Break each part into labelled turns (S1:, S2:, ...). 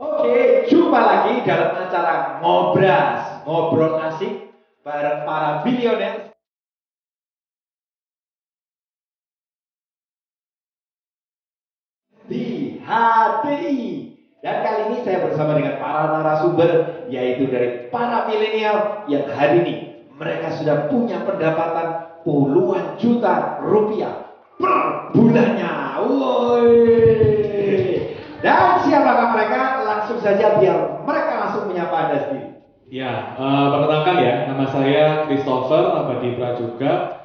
S1: Oke, jumpa lagi dalam acara Ngobras, ngobrol asik bareng para bilioner di HTI. Dan kali ini saya bersama dengan para narasumber, yaitu dari para milenial yang hari ini mereka sudah punya pendapatan puluhan juta rupiah per bulannya. Woi. Dan siapakah mereka? Langsung saja biar mereka langsung menyapa Anda sendiri.
S2: Ya, perkenalkan ya, nama saya Christopher Abadi Prajuga.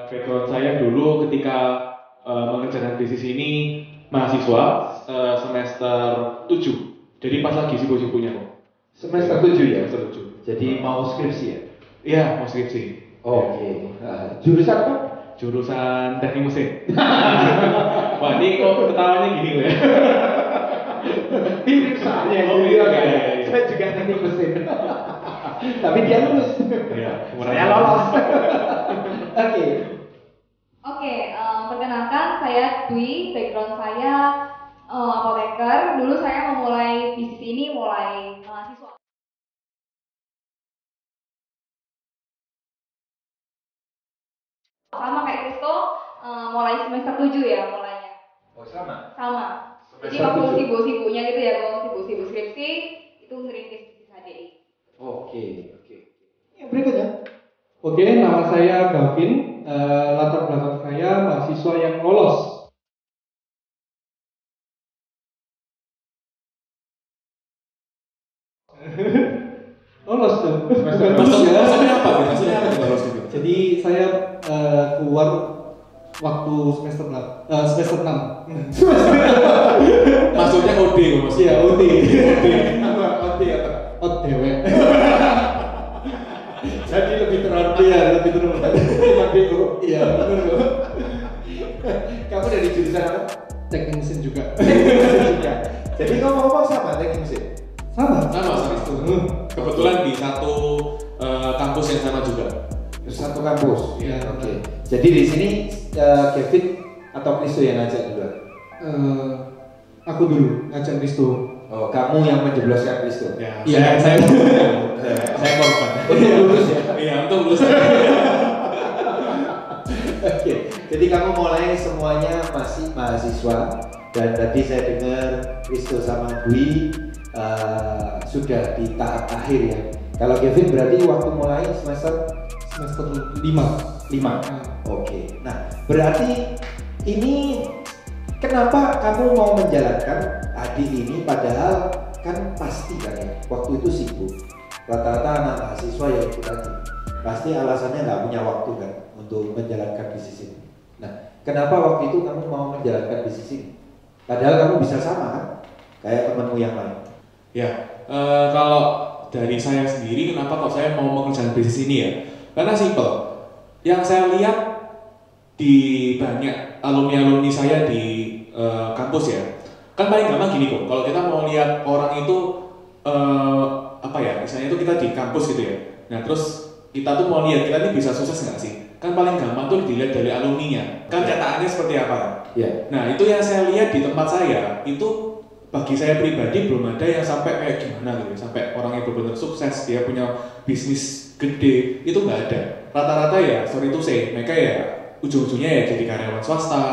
S2: Background saya dulu ketika mengerjakan bisnis ini mahasiswa semester 7. Jadi pas lagi sibuk-sibuknya kok.
S1: Semester 7 ya?
S2: Semester 7.
S1: Jadi mau skripsi ya?
S2: Iya, mau skripsi.
S1: Oke. Jurusan apa?
S2: Jurusan teknik mesin. Wah, ini kok ketawanya gini loh ya.
S1: Mirip saya.
S2: Oh, iya, iya.
S1: Saya juga teknik mesin. Tapi dia lulus.
S2: Iya,
S1: Saya lolos. Oke.
S3: Oke, perkenalkan saya Dwi, background saya apoteker. Dulu saya memulai bisnis ini mulai mahasiswa. Sama kayak Kristo, mulai semester 7 ya mulainya.
S1: Oh, sama.
S3: Sama. Jadi
S1: Semester
S3: waktu
S1: 7.
S3: sibuk-sibuknya gitu ya, kalau sibuk-sibuk skripsi, itu ngerintis bisnis HDI.
S1: Oke. Yang berikutnya.
S4: Oke, nama saya Gavin. Latar belakang saya mahasiswa yang lolos. Lolos tuh.
S2: Maksudnya apa? Maksudnya apa lolos itu?
S4: Jadi saya keluar waktu semester 6.
S2: Maksudnya OD kok maksudnya.
S4: Iya, OD.
S1: OD apa?
S4: ODW.
S1: Jadi lebih terhormat.
S4: Iya, lebih terhormat. Iya, benar loh.
S1: Kamu dari jurusan apa?
S4: Teknik mesin juga.
S1: Teknik mesin juga. Jadi ngomong-ngomong sama teknik mesin.
S4: Sama.
S2: Sama. Kebetulan di satu kampus yang sama juga.
S1: Satu kampus.
S4: Iya.
S1: Oke. Jadi di sini Kevin atau Kristo yang ngajak duluan?
S4: Aku dulu ngajak Kristo.
S1: Oh, kamu yang menjebloskan Kristo.
S2: Ya,
S4: Iya,
S2: saya korban.
S1: Untuk lulus ya.
S2: Iya, untuk lulus.
S1: Oke. Jadi kamu mulai semuanya masih mahasiswa dan tadi saya dengar Kristo sama Dwi sudah di tahap akhir ya. Kalau Kevin berarti waktu mulai semester
S4: 5.
S1: 5. Oke. Nah, berarti ini kenapa kamu mau menjalankan adik ini padahal kan pasti kan ya waktu itu sibuk. Rata-rata anak mahasiswa ya itu tadi pasti alasannya nggak punya waktu kan untuk menjalankan bisnis ini. Nah, kenapa waktu itu kamu mau menjalankan bisnis ini? Padahal kamu bisa sama kan kayak temanmu yang lain.
S2: Ya, kalau dari saya sendiri kenapa kok saya mau mengerjakan bisnis ini ya? Karena simple. Yang saya lihat di banyak alumni saya di kampus ya, kan paling gampang gini kok. Kalau kita mau lihat orang itu apa ya? Misalnya itu kita di kampus gitu ya. Nah terus kita tuh mau lihat kita ini bisa sukses nggak sih? Kan paling gampang tuh dilihat dari alumninya. Kan cetakannya seperti apa?
S1: Ya.
S2: Nah itu yang saya lihat di tempat saya itu bagi saya pribadi belum ada yang sampai kayak gimana gitu, sampai orang yang benar-benar sukses dia punya bisnis gede itu nggak ada. Rata-rata ya sorry to say mereka ya ujung-ujungnya ya jadi karyawan swasta.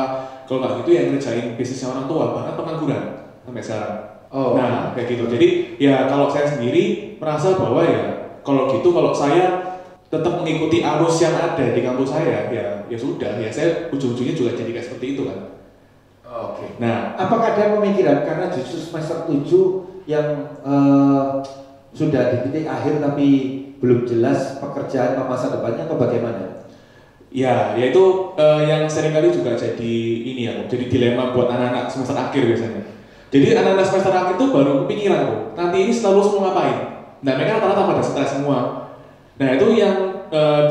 S2: Kalau nggak gitu ya ngerjain bisnisnya orang tua, bahkan pengangguran sampai sekarang.
S1: Oh.
S2: Nah kayak gitu. Jadi ya kalau saya sendiri merasa bahwa ya kalau gitu kalau saya tetap mengikuti arus yang ada di kampus saya ya sudah ya saya ujung-ujungnya juga jadi kayak seperti itu kan.
S1: Oke.
S2: Nah,
S1: apakah ada pemikiran karena justru semester 7 yang sudah di titik akhir tapi belum jelas pekerjaan atau masa depannya atau bagaimana?
S2: ya itu yang seringkali juga jadi ini ya, jadi dilema buat anak-anak semester akhir biasanya. Jadi anak-anak semester akhir itu baru kepikiran tuh, nanti ini setelah lulus mau ngapain? Nah mereka rata-rata pada stres semua. Nah itu yang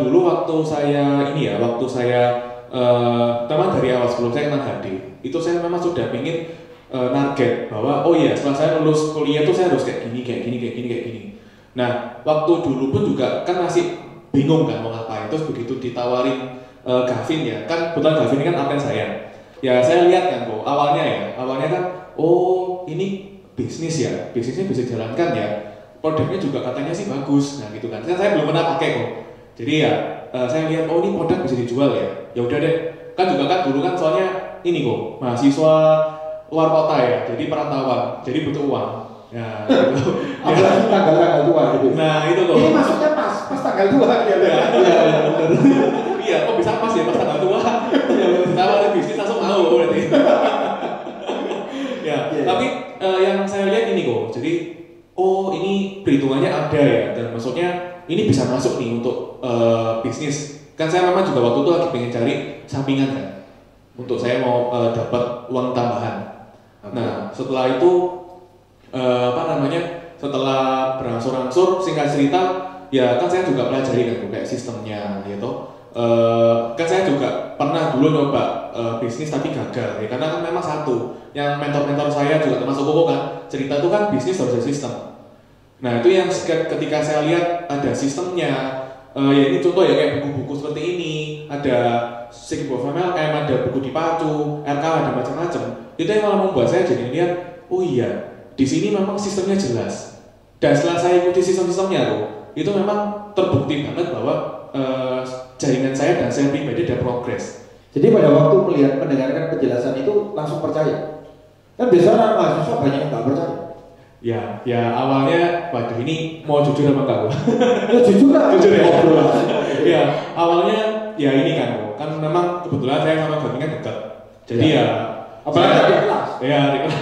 S2: dulu waktu saya ini ya, waktu saya teman dari awal sebelum saya kenal HD itu saya memang sudah ingin target bahwa oh iya setelah saya lulus kuliah tuh saya harus kayak gini. Nah waktu dulu pun juga kan masih bingung kan mau ngapain, terus begitu ditawarin Gavin ya, kan kebetulan Gavin ini kan absen saya. Ya saya lihat kan kok awalnya kan oh ini bisnis ya, bisnisnya bisa jalankan ya, produknya juga katanya sih bagus, nah gitu kan. Saya belum pernah pakai kok, jadi ya saya lihat oh ini produk bisa dijual ya, ya udah deh. Kan juga kan dulu kan soalnya ini kok mahasiswa luar kota ya, jadi perantauan, jadi butuh uang. Ya, gitu.
S1: Apalagi tanggal tua gitu.
S2: Nah itu kok.
S1: Ini maksudnya pas tanggal tua ya.
S2: Iya, kok bisa pas ya pas tanggal tua. Tawarin bisnis langsung mau berarti. Ya, tapi yang saya lihat ini kok. Jadi oh ini perhitungannya ada ya, dan maksudnya ini bisa masuk nih untuk bisnis. Kan saya memang juga waktu itu lagi pengen cari sampingan kan, untuk saya mau dapat uang tambahan. Nah setelah itu setelah berangsur-angsur, singkat cerita ya kan saya juga pelajari kan kayak sistemnya gitu. Kan saya juga pernah dulu nyoba bisnis tapi gagal ya, karena kan memang satu yang mentor-mentor saya juga termasuk Koko kan cerita itu kan bisnis harus ada sistem. Nah itu yang ketika saya lihat ada sistemnya, ya ini contoh ya kayak buku-buku seperti ini, ada Sigbo MLM, ada buku dipacu, RK, ada macam-macam. Itu yang malah membuat saya jadi lihat, oh iya di sini memang sistemnya jelas. Dan setelah saya ikuti sistem-sistemnya tuh, itu memang terbukti banget bahwa jaringan saya dan saya pribadi ada progres.
S1: Jadi pada waktu mendengarkan penjelasan itu langsung percaya. Kan biasanya mahasiswa banyak yang nggak percaya.
S2: Ya awalnya, waduh ini mau jujur apa enggak?
S1: Ya jujur lah.
S2: Jujur ya. Ya awalnya ya ini kan memang kebetulan saya sama Gavin kan dekat. Jadi ya
S1: apalagi di kelas.
S2: Ya di kelas.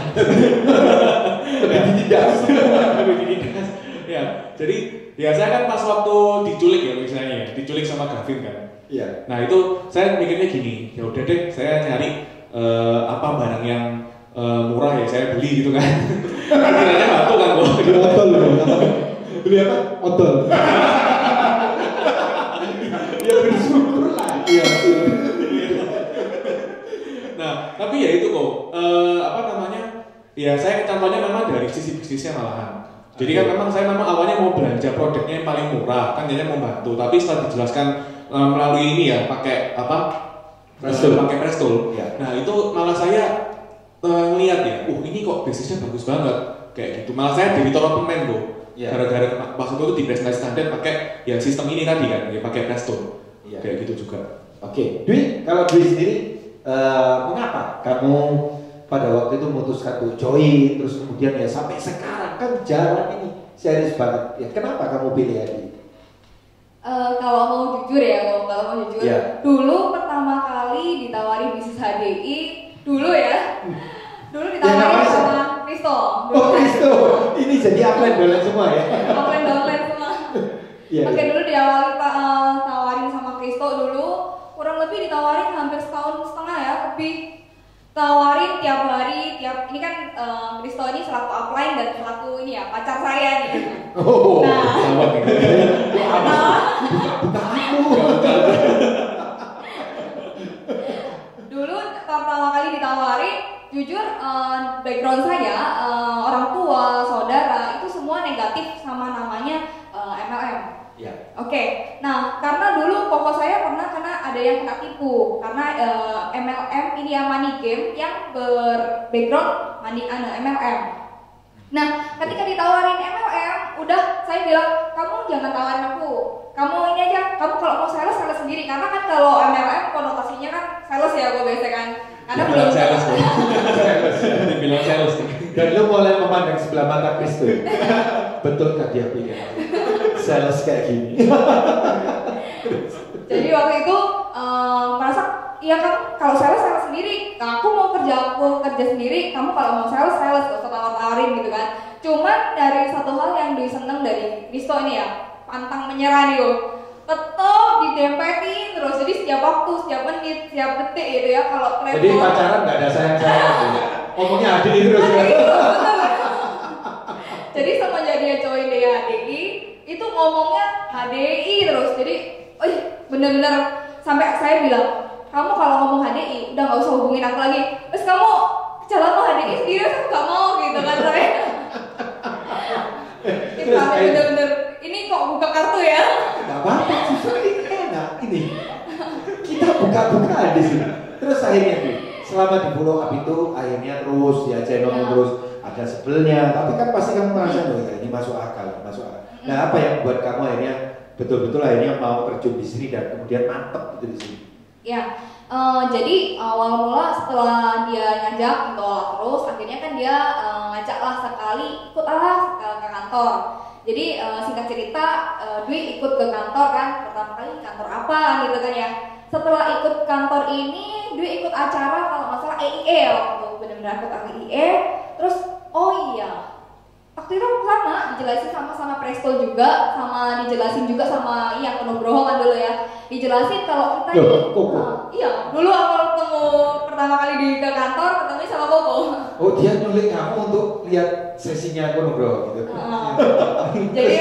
S1: Lebih dididas.
S2: Ya jadi ya saya kan pas waktu diculik ya misalnya, diculik sama Gavin kan.
S1: Iya.
S2: Nah itu saya mikirnya gini, ya udah deh saya cari apa barang yang murah ya saya beli gitu kan. Kiranya batu kan kok.
S1: Odol loh. Beli apa? Odol. Ya bersyukur lah. Iya.
S2: Nah tapi ya itu kok ya saya contohnya memang dari sisi bisnisnya malahan. Jadi kan memang saya awalnya mau belanja produknya yang paling murah kan, jadinya mau bantu. Tapi setelah dijelaskan melalui ini ya pakai apa? Pakai Presto. Ya. Nah itu malah saya ngeliat ya, ini kok bisnisnya bagus banget kayak gitu. Malah saya jadi tolong pemain kok. Ya. Gara-gara waktu itu di presentasi standar pakai ya sistem ini tadi kan, ya pakai Presto. Ya. Kayak gitu juga.
S1: Oke, Dwi, kalau Dwi sendiri mengapa kamu pada waktu itu memutuskan untuk join, terus kemudian ya sampai sekarang kan jalan ini serius banget. Ya kenapa kamu pilih HDI?
S3: Kalau mau jujur ya, dulu pertama kali ditawari bisnis HDI, dulu ditawari sama Kristo.
S1: Oh Kristo, ini jadi upline semua ya?
S3: Upline semua. Oke, dulu tawarin sama Kristo dulu, kurang lebih ditawarin hampir setahun setengah ya, lebih tawarin tiap hari, ini kan Kristo ini selaku upline dan selaku ini ya pacar saya nih.
S1: Oh,
S3: dulu pertama kali ditawarin, jujur background saya, orang tua, saudara itu semua negatif sama namanya MLM.
S1: Ya.
S3: Oke, nah karena dulu pokok saya pernah ada yang kena tipu karena MLM ini ya money game yang berbackground MLM. Nah, ketika ditawarin MLM, udah saya bilang kamu jangan tawarin aku, kamu ini aja, kamu kalau mau sales sendiri, karena kan kalau MLM konotasinya kan sales ya gue biasa kan, karena belum
S2: sales. Dibilang sales.
S1: Dan lu mulai memandang sebelah mata Kristo. Betul kan dia pilih sales kayak gini.
S3: Jadi waktu itu merasa iya kamu kalau sales sendiri, nah, aku kerja sendiri, kamu kalau mau sales gak usah tawar-tawarin gitu kan. Cuman dari satu hal yang diseneng dari Kristo ini ya, pantang menyerah nih tetap didempetin terus, jadi setiap waktu, setiap menit, setiap detik gitu ya kalau kelihatan.
S1: Jadi pacaran nggak ada sayang-sayang ngomongnya HDI terus kan?
S3: Jadi semenjak dia join di HDI itu ngomongnya HDI terus, jadi bener-bener sampai saya bilang kamu kalau ngomong HDI udah nggak usah hubungin aku lagi, terus kamu jalan mau HDI sendiri aku nggak mau gitu kan saya. Itu sampai bener-bener ini kok buka kartu ya?
S1: Nggak apa-apa, justru ini enak ini. Kita buka-bukaan di sini. Terus akhirnya tuh, selama di follow up itu akhirnya terus ya channel terus ada sebelnya, tapi kan pasti kamu merasa loh ya ini masuk akal. Nah apa yang buat kamu akhirnya betul-betul akhirnya mau terjun di sini dan kemudian mantep gitu di sini?
S3: Ya, jadi awal mula setelah dia ngajak untuk olah terus, akhirnya kan dia ngajaklah sekali ikutlah ke kantor. Jadi singkat cerita, Dwi ikut ke kantor kan, pertama kali kantor apa gitu kan ya. Setelah ikut kantor ini, Dwi ikut acara kalau nggak salah EIE waktu benar-benar ikut EIE. Terus oh iya, waktu itu sama dijelasin sama Presto juga, sama dijelasin juga sama Nugroho kan dulu ya. Dijelasin kalau kita iya, dulu awal ketemu pertama kali di ke kantor ketemu sama Koko.
S1: Oh, dia nyulik kamu untuk lihat sesinya Nugroho gitu.
S3: Jadi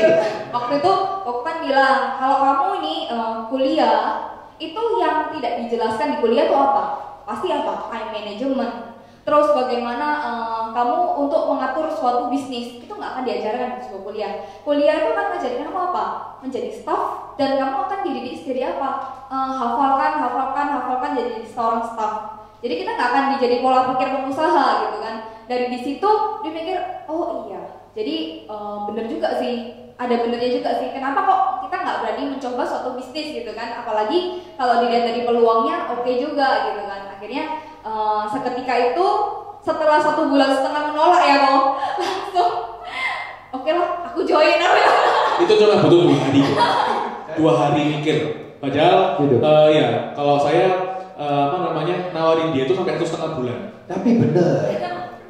S3: waktu itu Koko kan bilang kalau kamu ini kuliah itu yang tidak dijelaskan di kuliah itu apa? Pasti apa? Time management. Terus bagaimana kamu untuk mengatur suatu bisnis itu nggak akan diajarkan di sebuah kuliah. Kuliah itu akan menjadikan kamu apa? Menjadi staff dan kamu akan dididik jadi apa? Hafalkan jadi seorang staff. Jadi kita nggak akan dijadi pola pikir pengusaha gitu kan. Dari di situ dia mikir oh iya. Jadi bener juga sih. Ada benernya juga sih. Kenapa kok kita nggak berani mencoba suatu bisnis gitu kan? Apalagi kalau dilihat dari peluangnya oke juga gitu kan. Akhirnya seketika itu setelah 1,5 bulan menolak ya kok langsung oke lah aku join aja.
S2: Itu cuma butuh 2 hari 2 hari mikir padahal ya kalau saya nawarin dia itu sampai 1,5 bulan.
S1: Tapi bener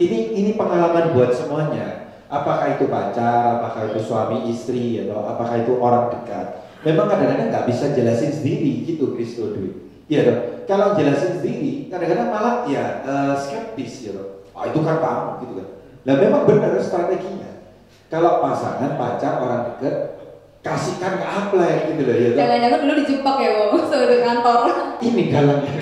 S1: ini pengalaman buat semuanya, apakah itu pacar, apakah itu suami istri atau apakah itu orang dekat, memang kadang-kadang nggak bisa jelasin sendiri gitu Kristo Dwi. Iya dong, kalau jelasin sendiri, kadang-kadang malah ya skeptis ya dong. Oh itu kan kamu gitu kan. Nah memang benar strateginya. Kalau pasangan, pacar, orang dekat, kasihkan ke apply gitu loh ya dong.
S3: Jangan-jangan dulu dijebak ya kok, sebelum kantor.
S1: Ini galangnya.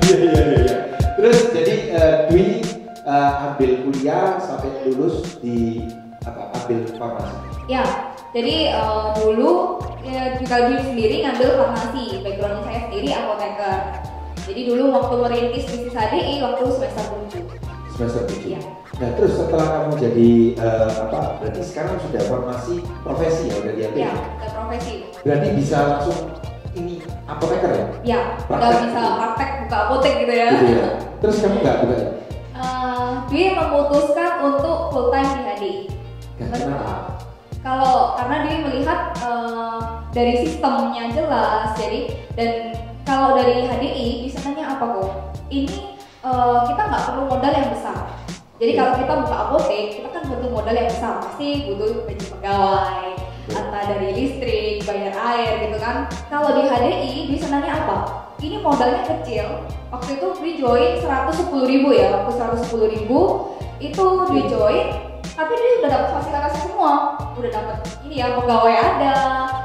S1: Iya. Terus jadi Dwi ambil kuliah sampai lulus di ambil farmasi.
S3: Ya. Jadi dulu ya, juga Dwi sendiri ngambil farmasi, background saya sendiri apoteker. Jadi dulu waktu merintis bisnis HDI waktu semester 7.
S1: Semester 7.
S3: Iya.
S1: Nah terus setelah kamu jadi berarti sekarang sudah farmasi profesi ya udah diambil?
S3: Iya, udah profesi.
S1: Berarti bisa langsung ini apoteker ya?
S3: Iya, udah bisa praktek buka apotek gitu ya.
S1: Gitu ya. Terus kamu nggak buka?
S3: Dwi memutuskan untuk full time di HDI.
S1: Kenapa?
S3: Karena dia melihat dari sistemnya jelas, jadi dan kalau dari HDI biasanya apa kok? Ini kita nggak perlu modal yang besar. Jadi kalau kita buka apotek, kita kan butuh modal yang besar, pasti butuh gaji pegawai, entah dari listrik, bayar air gitu kan. Kalau di HDI biasanya apa? Ini modalnya kecil. Waktu itu Dwi join 110.000 ya, waktu 110.000 itu Dwi join. Tapi dia udah dapat fasilitas semua, udah dapat ini ya pegawai ada,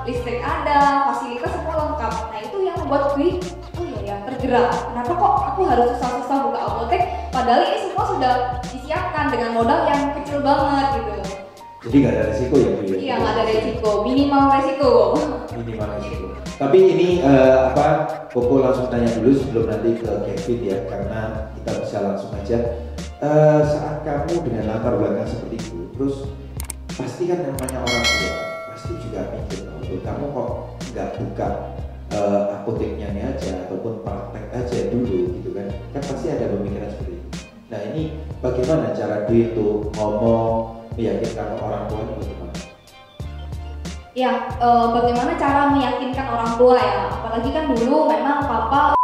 S3: listrik ada, fasilitas semua lengkap. Nah itu yang membuat Dwi, oh iya ya tergerak. Kenapa kok aku harus susah-susah buka apotek? Padahal ini semua sudah disiapkan dengan modal yang kecil banget gitu.
S1: Jadi nggak ada resiko ya Bu?
S3: Iya nggak ada resiko, minimal resiko.
S1: Minimal resiko. Tapi ini Koko langsung tanya dulu sebelum nanti ke Kevin ya, karena kita bisa langsung aja. Saat kamu dengan latar belakang seperti itu, terus pasti kan namanya orang tua pasti juga mikir, kamu kok nggak buka apoteknya aja ataupun praktek aja dulu gitu kan pasti ada pemikiran seperti itu. Nah ini bagaimana cara Dwi itu ngomong meyakinkan orang tua itu bagaimana?
S3: Ya, bagaimana cara meyakinkan orang tua ya, apalagi kan dulu memang papa